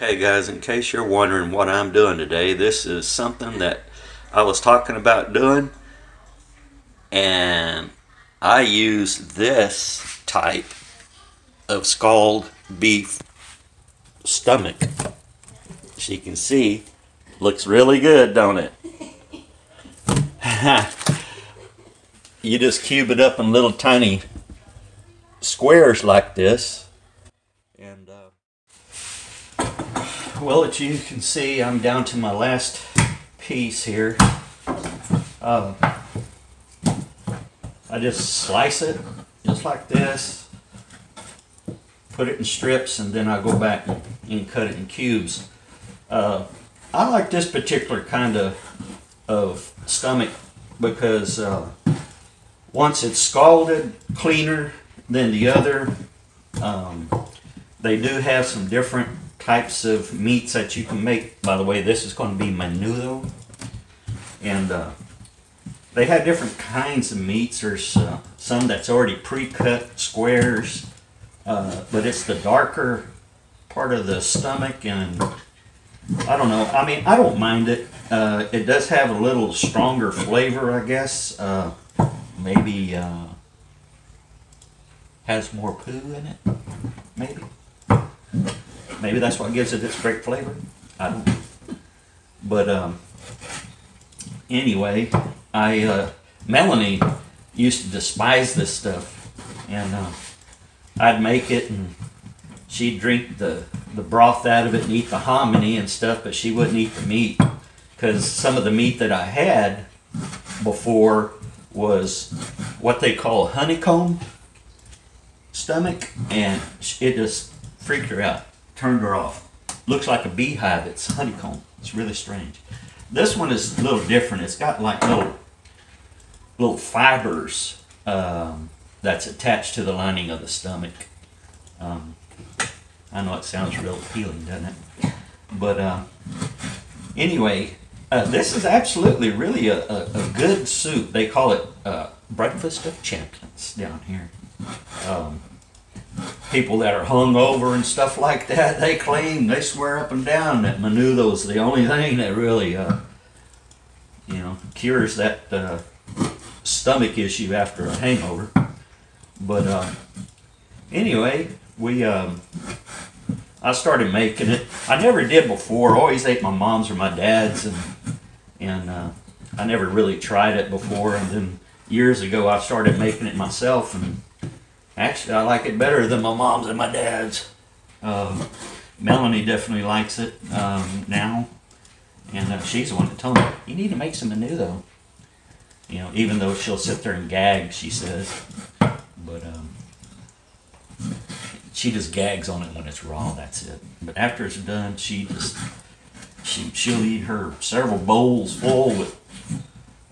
Okay guys, in case you're wondering what I'm doing today, this is something that I was talking about doing, and I use this type of scald beef stomach. As you can see, looks really good, don't it? You just cube it up in little tiny squares like this, and well, as you can see, I'm down to my last piece here. I just slice it just like this, put it in strips, and then I go back and cut it in cubes. I like this particular kind of stomach because once it's scalded, cleaner than the other. They do have some different types of meats that you can make. By the way, this is going to be MENUDO, and they have different kinds of meats. There's some that's already pre-cut squares, but it's the darker part of the stomach, and I don't know. I mean, I don't mind it. It does have a little stronger flavor, I guess. Maybe has more poo in it. Maybe that's what gives it its great flavor. I don't know. But anyway, Melanie used to despise this stuff, and I'd make it, and she'd drink the broth out of it and eat the hominy and stuff, but she wouldn't eat the meat, because some of the meat that I had before was what they call honeycomb stomach, and it just freaked her out, turned her off. Looks like a beehive. It's honeycomb. It's really strange. This one is a little different. It's got like little fibers that's attached to the lining of the stomach. I know it sounds real appealing, doesn't it? But anyway, this is absolutely really a good soup. They call it breakfast of champions down here. People that are hungover and stuff like that, they claim, they swear up and down that MENUDO is the only thing that really, cures that stomach issue after a hangover. But anyway, I started making it. I never did before. I always ate my mom's or my dad's, and I never really tried it before. And then years ago, I started making it myself, and actually, I like it better than my mom's and my dad's. Melanie definitely likes it now, and she's the one that told me, you need to make some MENUDO. Even though she'll sit there and gag, she says. But she just gags on it when it's raw, that's it. But after it's done, she'll eat her several bowls full with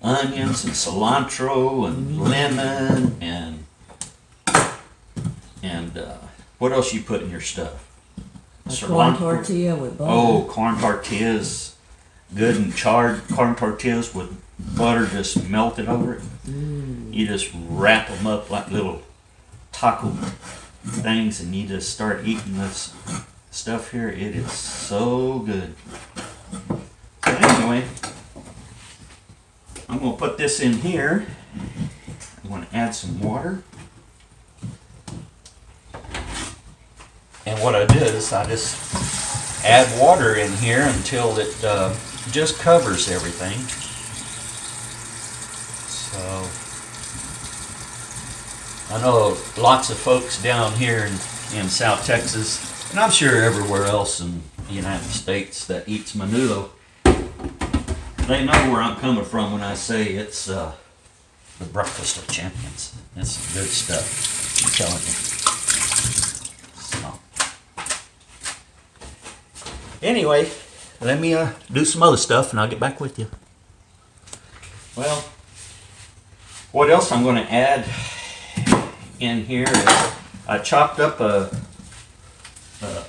onions and cilantro and lemon and what else you put in your stuff? A corn tortilla with butter. Oh, corn tortillas. Good and charred corn tortillas with butter just melted over it. You just wrap them up like little taco things, and you just start eating this stuff here. It is so good. So anyway, I'm going to put this in here. I'm going to add some water. And what I do is I just add water in here until it just covers everything. So I know lots of folks down here in South Texas, and I'm sure everywhere else in the United States that eats MENUDO, they know where I'm coming from when I say it's the breakfast of champions. It's good stuff, I'm telling you. Anyway, let me do some other stuff, and I'll get back with you. Well, what else I'm going to add in here is I chopped up a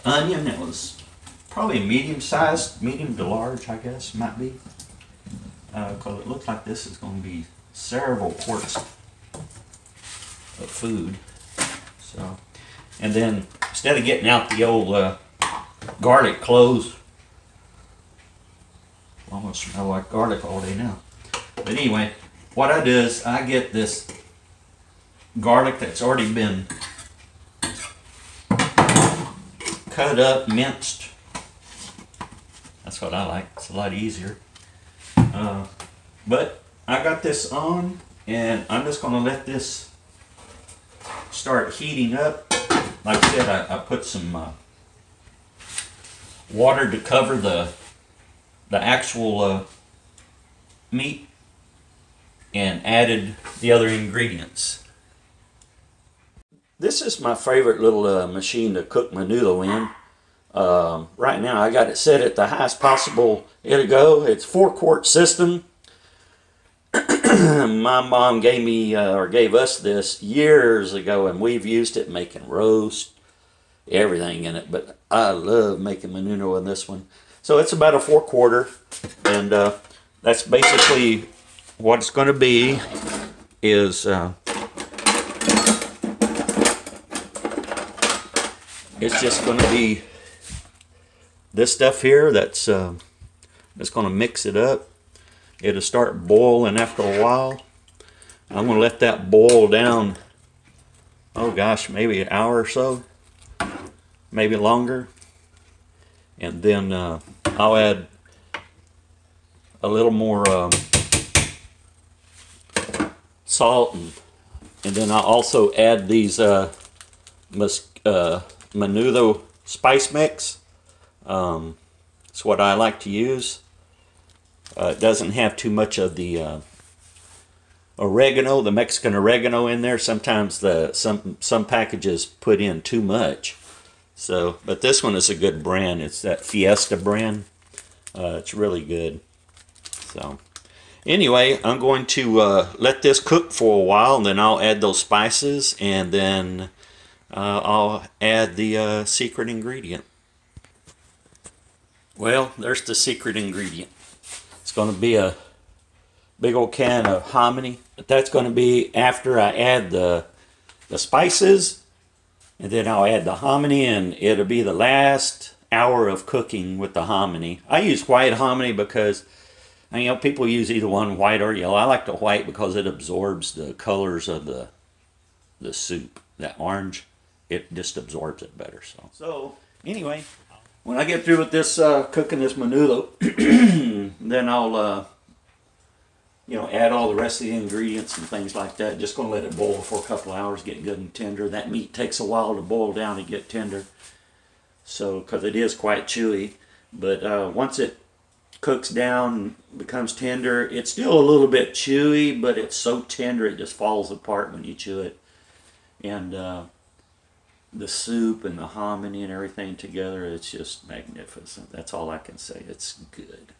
onion that was probably medium-sized, medium to large, I guess, might be. Because it looks like this is going to be several quarts of food. So, and then instead of getting out the old garlic cloves. Almost smell like garlic all day now. But anyway, what I do is I get this garlic that's already been cut up, minced. That's what I like. It's a lot easier. But I got this on, and I'm just going to let this start heating up. Like I said, I put some water to cover the actual meat and added the other ingredients. This is my favorite little machine to cook menudo in. Right now I got it set at the highest possible it'll go. It's 4-quart system. My mom gave me or gave us this years ago, and we've used it making roast, everything in it. But I love making menudo in this one. So it's about a 4-quarter, and that's basically what it's going to be. Is it's just going to be this stuff here that's going to mix it up. It'll start boiling after a while. I'm going to let that boil down, oh gosh, maybe an hour or so, maybe longer. And then I'll add a little more salt, and then I'll also add these menudo spice mix. It's what I like to use. It doesn't have too much of the oregano, the Mexican oregano in there. Sometimes some packages put in too much. So, but this one is a good brand. It's that Fiesta brand. It's really good. So, anyway, I'm going to let this cook for a while, and then I'll add those spices, and then I'll add the secret ingredient. Well, there's the secret ingredient. It's going to be a big old can of hominy, but that's going to be after I add the spices, and then I'll add the hominy, and it'll be the last hour of cooking with the hominy. I use white hominy because, you know, people use either one, white or yellow. I like the white because it absorbs the colors of the soup. That orange, it just absorbs it better. So anyway, when I get through with this cooking this menudo, then I'll you know, add all the rest of the ingredients and things like that. Just going to let it boil for a couple of hours, get good and tender. That meat takes a while to boil down and get tender, so because it is quite chewy. But once it cooks down, becomes tender, it's still a little bit chewy, but it's so tender it just falls apart when you chew it. And the soup and the hominy and everything together, it's just magnificent. That's all I can say. It's good.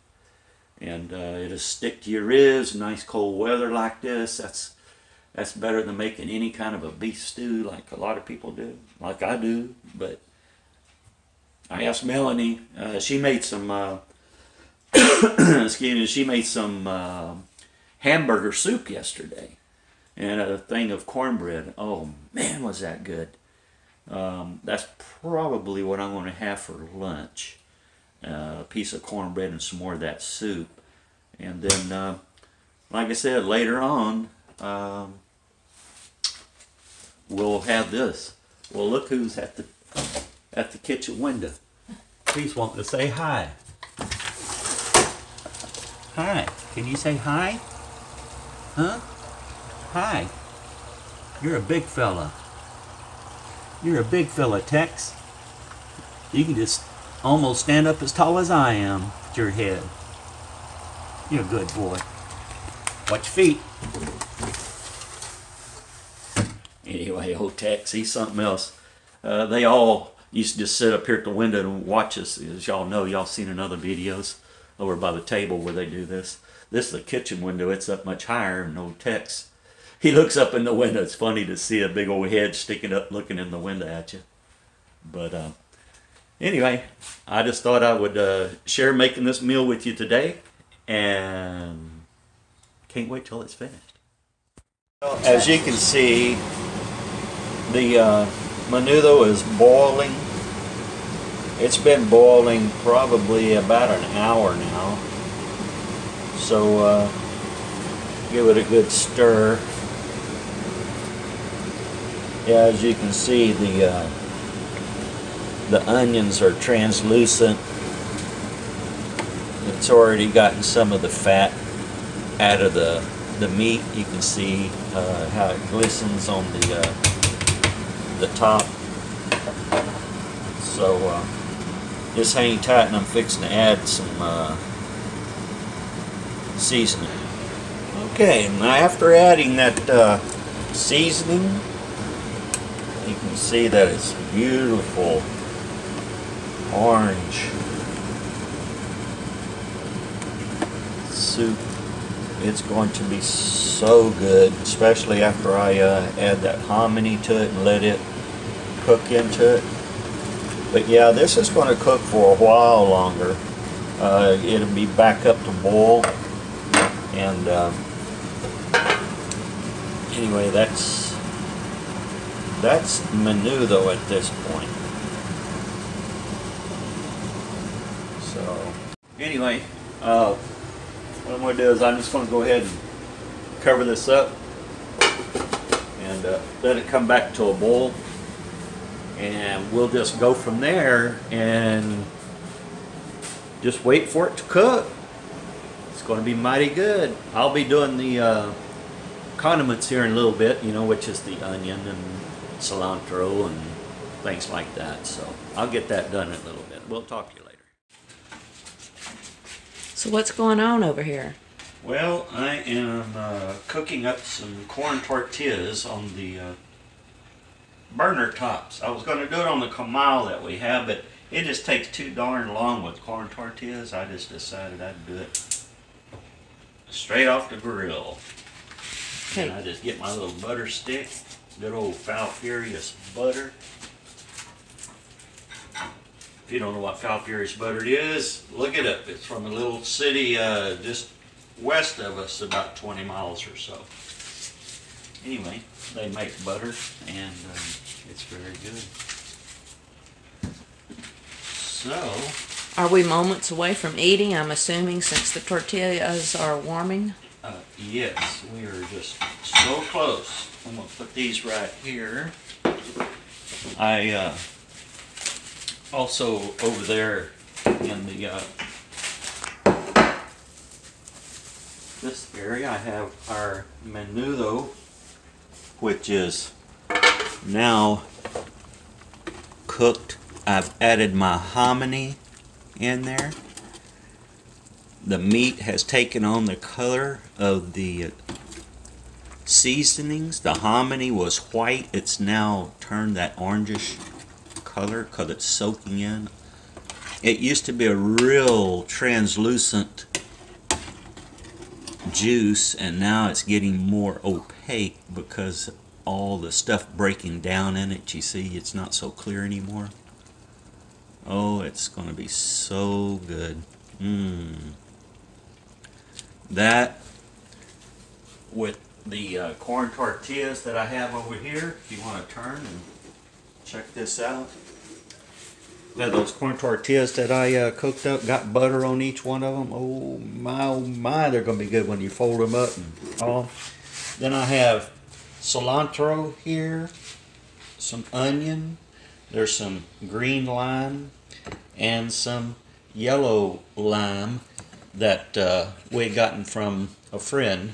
And it'll stick to your ribs. Nice cold weather like this, that's better than making any kind of a beef stew like a lot of people do, like I do. But I asked Melanie, she made some excuse me, she made some hamburger soup yesterday, and a thing of cornbread. Oh man, was that good. That's probably what I'm going to have for lunch. A piece of cornbread and some more of that soup. And then, like I said, later on, we'll have this. Well, look who's at the kitchen window. He's wanting to say hi. Hi. Can you say hi? Huh? Hi. You're a big fella. You're a big fella, Tex. You can just almost stand up as tall as I am at your head. You're a good boy. Watch your feet. Anyway, old Tex, he's something else. They all used to just sit up here at the window and watch us. As y'all know, y'all seen in other videos over by the table where they do this. This is the kitchen window. It's up much higher, and old Tex, he looks up in the window. It's funny to see a big old head sticking up looking in the window at you. But anyway, I just thought I would share making this meal with you today, and can't wait till it's finished. Well, as you can see, the menudo is boiling. It's been boiling probably about an hour now. So give it a good stir. Yeah, as you can see, the onions are translucent. It's already gotten some of the fat out of the meat. You can see how it glistens on the top. So just hang tight, and I'm fixing to add some seasoning. Okay, now after adding that seasoning, you can see that it's beautiful orange soup. It's going to be so good, especially after I add that hominy to it and let it cook into it. But yeah, this is going to cook for a while longer. It'll be back up to boil, and anyway, that's menudo at this point. So anyway, what I'm going to do is I'm just going to go ahead and cover this up and let it come back to a boil, and we'll just go from there and just wait for it to cook. It's going to be mighty good. I'll be doing the condiments here in a little bit, you know, which is the onion and cilantro and things like that. So I'll get that done in a little bit. We'll talk to you later. So what's going on over here? Well, I am cooking up some corn tortillas on the burner tops. I was going to do it on the comal that we have, but it just takes too darn long with corn tortillas. I just decided I'd do it straight off the grill. Okay. And I just get my little butter stick, good old Foul Furious butter. If you don't know what Foul Furious butter is, look it up. It's from a little city just west of us, about 20 miles or so. Anyway, they make butter, and it's very good. So, Are we moments away from eating, I'm assuming, since the tortillas are warming? yes, we are just so close. I'm going to put these right here. I also over there in the this area, I have our menudo, which is now cooked. I've added my hominy in there. The meat has taken on the color of the seasonings. The hominy was white. It's now turned that orangish color because it's soaking in. It used to be a real translucent juice, and now it's getting more opaque because all the stuff breaking down in it. You see, it's not so clear anymore. Oh, it's going to be so good. That with the corn tortillas that I have over here, if you want to turn and check this out. Now those corn tortillas that I cooked up, got butter on each one of them. Oh my, they're going to be good when you fold them up and all. Then I have cilantro here, some onion, there's some green lime, and some yellow lime that we had gotten from a friend.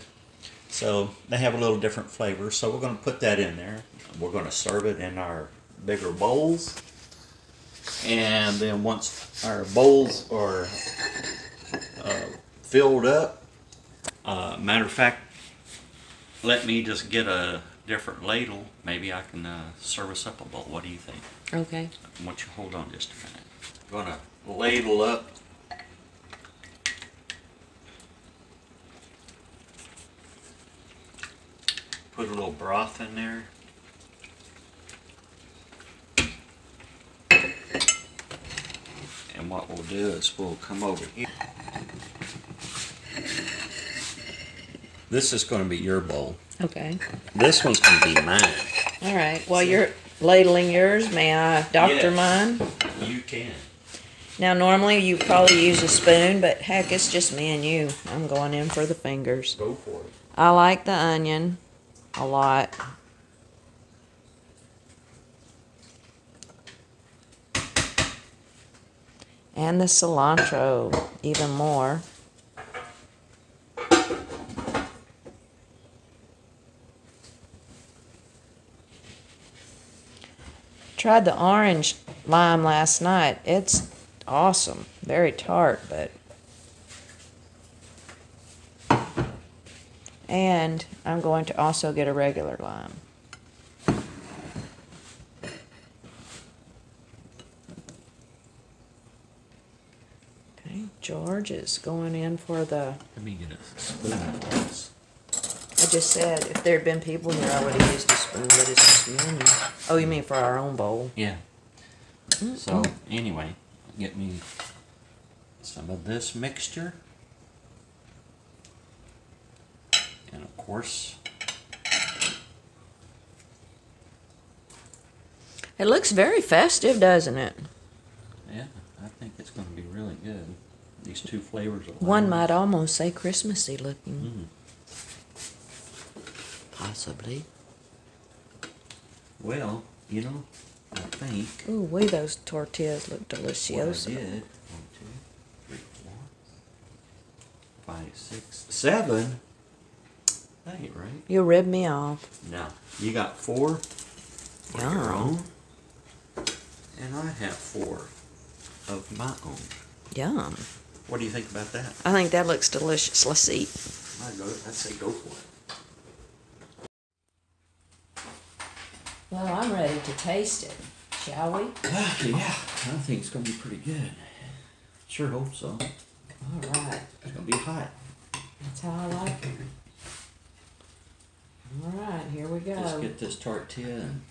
So they have a little different flavor. So we're going to put that in there. We're going to serve it in our bigger bowls. And then once our bowls are filled up, matter of fact, let me just get a different ladle. Maybe I can serve us up a bowl. What do you think? Okay. I want you to hold on just a minute. I'm going to ladle up put a little broth in there. And what we'll do is we'll come over here. This is going to be your bowl. Okay. This one's going to be mine. All right. While you're ladling yours, may I doctor Yes. mine? You can. Now, normally you probably use a spoon, but heck, it's just me and you. I'm going in for the fingers. Go for it. I like the onion a lot. And the cilantro even more. Tried the orange lime last night. It's awesome. Very tart, but... And I'm going to also get a regular lime. Okay, George is going in for the... Let me get a spoon of this. I just said if there had been people here, I would have used a spoon, but it's just me and you. Oh, you mean for our own bowl? Yeah. So, anyway, get me some of this mixture. And of course, It looks very festive, doesn't it? yeah, I think it's going to be really good. These two flavors of One lime. might almost say Christmassy looking. Mm. Possibly. Well, you know, I think Ooh, wait, those tortillas look what I delicious. did, 1, 2, 3, 4, 5, 6, 7. That ain't right. You ribbed me off. Now, you got 4 for your Yum. own, and I have 4 of my own. Yum. What do you think about that? I think that looks delicious. Let's eat. I'd say go for it. Well, I'm ready to taste it. Shall we? Yeah, I think it's going to be pretty good. Sure hope so. All right. It's going to be hot. That's how I like it. All right, here we go. Just get this tortilla, and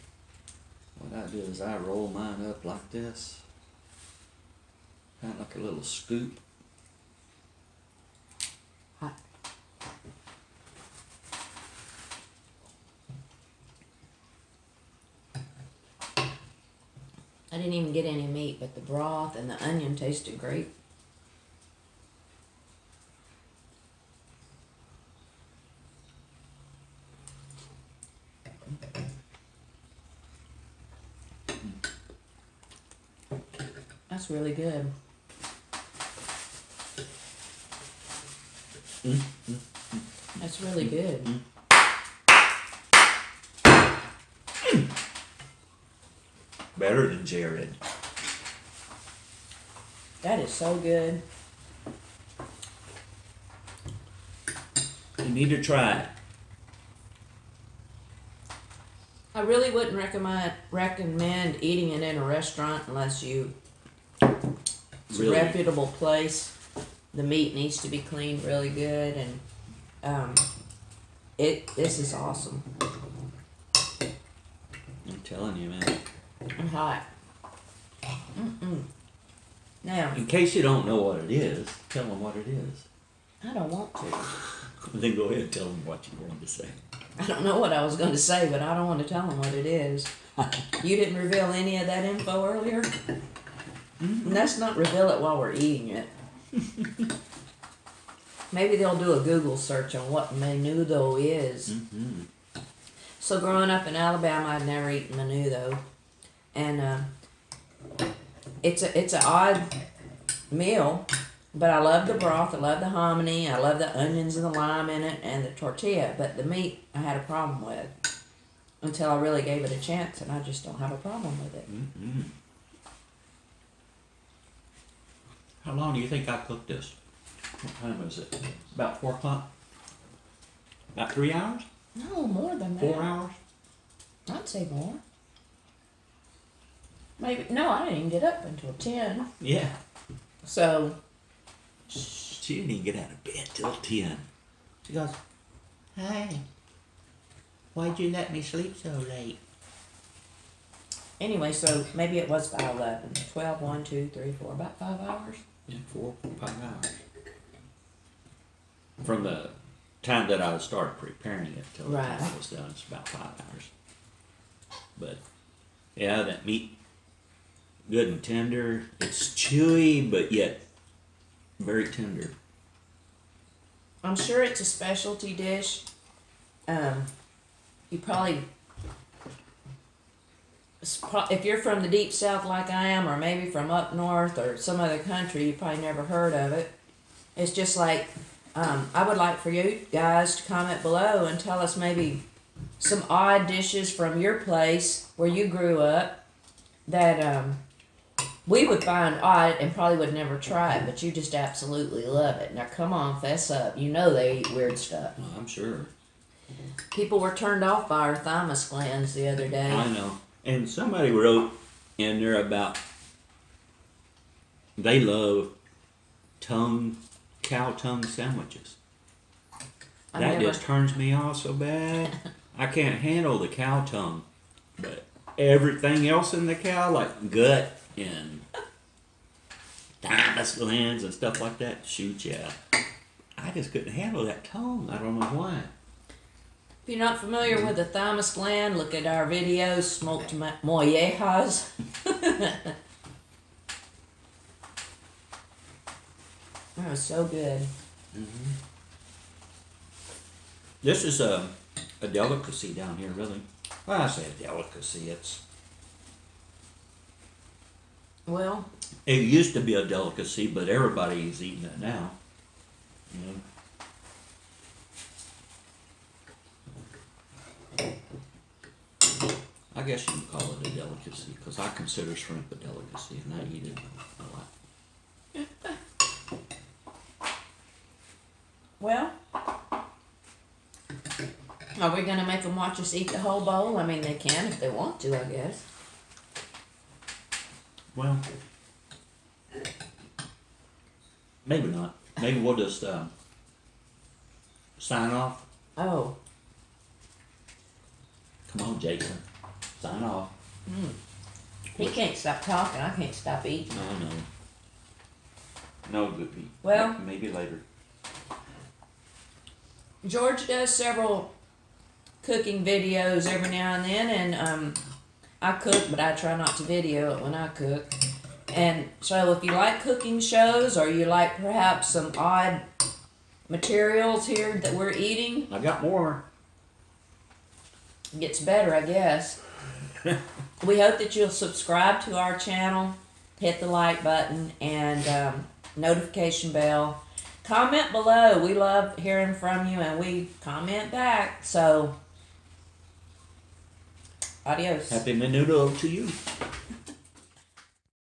what I do is I roll mine up like this. Kind of like a little scoop. Hot. I didn't even get any meat, but the broth and the onion tasted great. That's really good. That's really good. Better than Jared. That is so good. You need to try it. I really wouldn't recommend eating it in a restaurant unless it's Really? a reputable place. The meat needs to be cleaned really good, and this is awesome. I'm telling you, man. And hot. Now, In case you don't know what it is, tell them what it is. I don't want to. Then go ahead and tell them what you wanted to say. I don't know what I was going to say, but I don't want to tell them what it is. You didn't reveal any of that info earlier? And let's not reveal it while we're eating it. Maybe they'll do a Google search on what MENUDO is. So growing up in Alabama, I'd never eaten MENUDO. And it's an odd meal, but I love the broth, I love the hominy, I love the onions and the lime in it, and the tortilla. But the meat I had a problem with until I really gave it a chance, and I just don't have a problem with it. How long do you think I cooked this? What time is it? About 4 o'clock? About 3 hours? No, more than that. 4 hours? I'd say more. Maybe, no, I didn't even get up until 10. Yeah. So, She didn't even get out of bed till 10. She goes, "Hey, why'd you let me sleep so late?" anyway, so maybe it was by 11. 12, 1, 2, 3, 4, about 5 hours. Yeah, 4 or 5 hours. From the time that I started preparing it till the time Right. it was done, it's about 5 hours. But, yeah, that meat good and tender. It's chewy, but yet very tender. I'm sure it's a specialty dish. You probably, if you're from the deep south like I am, or maybe from up north or some other country, you probably never heard of it. It's just like, I would like for you guys to comment below and tell us maybe some odd dishes from your place where you grew up that we would find odd and probably would never try it, but you just absolutely love it. Now come on, fess up. You know they eat weird stuff. Oh, I'm sure. People were turned off by our thymus glands the other day. I know. And somebody wrote in there about they love cow tongue sandwiches. That just turns me off so bad. I can't handle the cow tongue. But everything else in the cow, like gut and thymus glands and stuff like that, shoot, yeah. I just couldn't handle that tongue. I don't know why. If you're not familiar with the thymus gland, look at our videos, smoked mollejas. That was so good. Mm-hmm. This is a delicacy down here, really. Well, I say a delicacy. Well, it used to be a delicacy, but everybody's eating it now. You know? I guess you can call it a delicacy, because I consider shrimp a delicacy, and I eat it a lot. well, are we going to make them watch us eat the whole bowl? I mean, they can if they want to, I guess. Well, maybe not. Maybe we'll just sign off. Oh. Come on, Jason. Sign off. He can't stop talking. I can't stop eating. No, Goopy. Well, maybe later. George does several cooking videos every now and then, and I cook, but I try not to video it when I cook. And so if you like cooking shows, or you like perhaps some odd materials here that we're eating, I got more. It gets better, I guess. We hope that you'll subscribe to our channel, hit the like button, and notification bell. Comment below. We love hearing from you, and we comment back. So, adios. Happy Menudo to you.